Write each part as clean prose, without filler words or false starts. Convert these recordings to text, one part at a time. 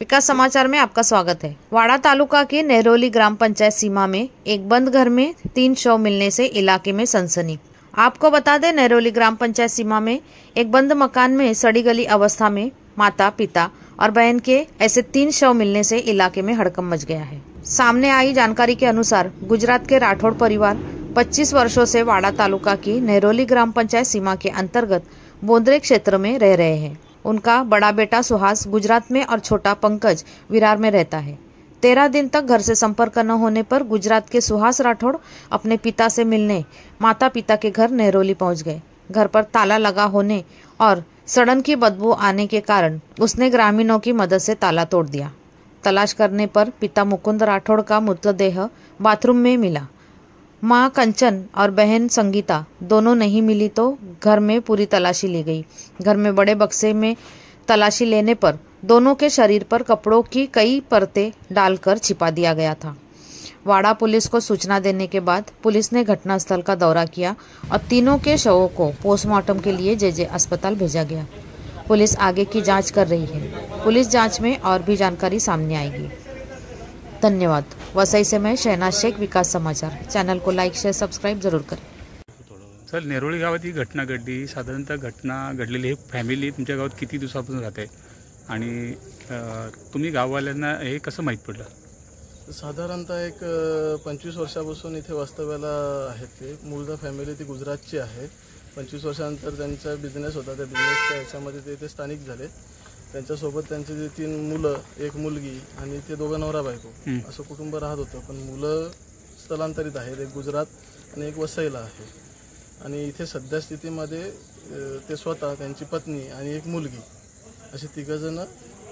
विकास समाचार में आपका स्वागत है। वाड़ा तालुका की नेहरोली ग्राम पंचायत सीमा में एक बंद घर में 3 शव मिलने से इलाके में सनसनी। आपको बता दें, नेहरोली ग्राम पंचायत सीमा में एक बंद मकान में सड़ी गली अवस्था में माता, पिता और बहन के ऐसे 3 शव मिलने से इलाके में हड़कंप मच गया है। सामने आई जानकारी के अनुसार गुजरात के राठौड़ परिवार 25 वर्षों से वाड़ा तालुका की नेहरोली ग्राम पंचायत सीमा के अंतर्गत बोंद्रे क्षेत्र में रह रहे हैं। उनका बड़ा बेटा सुहास गुजरात में और छोटा पंकज विरार में रहता है। 13 दिन तक घर से संपर्क न होने पर गुजरात के सुहास राठौड़ अपने पिता से मिलने माता पिता के घर नेहरोली पहुंच गए। घर पर ताला लगा होने और सड़न की बदबू आने के कारण उसने ग्रामीणों की मदद से ताला तोड़ दिया। तलाश करने पर पिता मुकुंद राठौड़ का मृतदेह बाथरूम में मिला। मां कंचन और बहन संगीता दोनों नहीं मिली तो घर में पूरी तलाशी ली गई। घर में बड़े बक्से में तलाशी लेने पर दोनों के शरीर पर कपड़ों की कई परतें डालकर छिपा दिया गया था। वाड़ा पुलिस को सूचना देने के बाद पुलिस ने घटनास्थल का दौरा किया और तीनों के शवों को पोस्टमार्टम के लिए जेजे अस्पताल भेजा गया। पुलिस आगे की जांच कर रही है। पुलिस जांच में और भी जानकारी सामने आएगी। धन्यवाद। वसई से मैं शहनाज शेख, विकास समाचार। चॅनल को लाईक, शेअर, सबस्क्राईब जरूर करें। सर, नेहरोली गावात ही घटना घडली। साधारणतः घटना घडलेली फॅमिली तुमच्या गावात किती दिवसापासून राहते आणि तुम्ही गाववाल्यांना हे कसं माहीत पडलं? साधारणतः एक 25 वर्षापासून इथे वास्तव्याला आहेत. ते मूळचा फॅमिली ती गुजरातची आहे. 25 वर्षानंतर त्यांचा बिझनेस होता. त्या बिझनेसच्या ह्याच्यामध्ये ते इथे स्थानिक झाले. त्यांच्यासोबत त्यांचे जे 3 मुलं, एक मुलगी आणि ते दोघं नवरा बायको असं कुटुंब राहत होतं. पण मुलं स्थलांतरित आहेत. एक गुजरात आणि एक वसईला आहे. आणि इथे सध्या स्थितीमध्ये ते स्वतः, त्यांची पत्नी आणि एक मुलगी असे 3 जण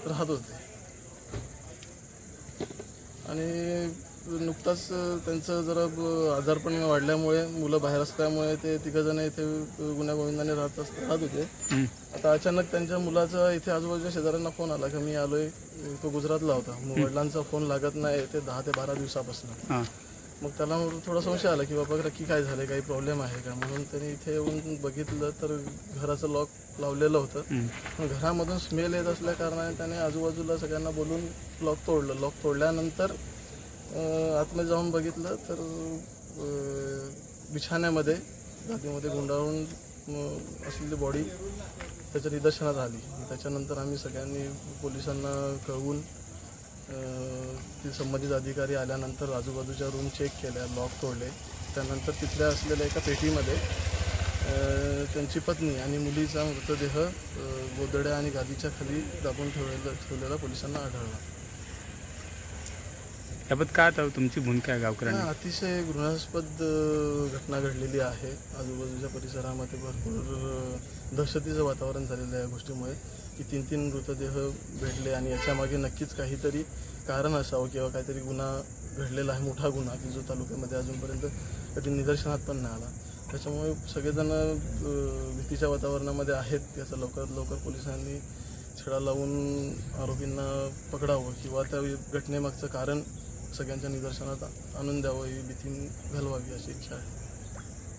राहत होते. आणि नुकताच त्यांचं जरा आजारपण वाढल्यामुळे, मुलं बाहेर असल्यामुळे ते 3 जण इथे गुण्यागोविंदाने राहत होते. आता अचानक त्यांच्या मुलाचा इथे आजूबाजूच्या शेजाऱ्यांना फोन आला की मी आलोय. तो गुजरातला होता. वडिलांचा फोन लागत नाही ते 10 ते 12 दिवसापासून. मग त्याला थोडा संशय आला की बाबा नक्की काय झालं, काही प्रॉब्लेम आहे का. म्हणून त्यांनी इथे येऊन बघितलं तर घराचं लॉक लावलेलं होतं. घरामधून स्मेल येत असल्या कारणाने त्याने आजूबाजूला सगळ्यांना बोलून लॉक तोडलं. लॉक तोडल्यानंतर आतमध्ये जाऊन बघितलं तर बिछाण्यामध्ये गादीमध्ये गुंडाळून असलेली बॉडी त्याच्या निदर्शनात आली. त्याच्यानंतर आम्ही सगळ्यांनी पोलिसांना कळवून ती संबंधित अधिकारी आल्यानंतर आजूबाजूच्या रूम चेक केल्या, लॉक तोडले. त्यानंतर तिथल्या असलेल्या एका पेटीमध्ये त्यांची पत्नी आणि मुलीचा मृतदेह गोदड्या आणि गादीच्या खाली दाबून ठेवलेला पोलिसांना आढळला. याबाबत काय तुमची भूमिका आहे गावकऱ्यांना? अतिशय घृणास्पद घटना घडलेली आहे. आजूबाजूच्या परिसरामध्ये भरपूर दहशतीचं वातावरण झालेलं आहे या गोष्टीमुळे की 3 मृतदेह भेटले आणि याच्यामागे नक्कीच काहीतरी कारण असावं किंवा काहीतरी गुन्हा घडलेला आहे, मोठा गुन्हा की जो तालुक्यामध्ये अजूनपर्यंत कधी निदर्शनात पण नाही आला. त्याच्यामुळे सगळेजण भीतीच्या वातावरणामध्ये आहेत. याचा लवकरात लवकर पोलिसांनी छडा लावून आरोपींना पकडावं किंवा त्या घटनेमागचं कारण सगळ्यांच्या निदर्शनात आणून द्यावं, ही भीती घालवावी अशी इच्छा आहे.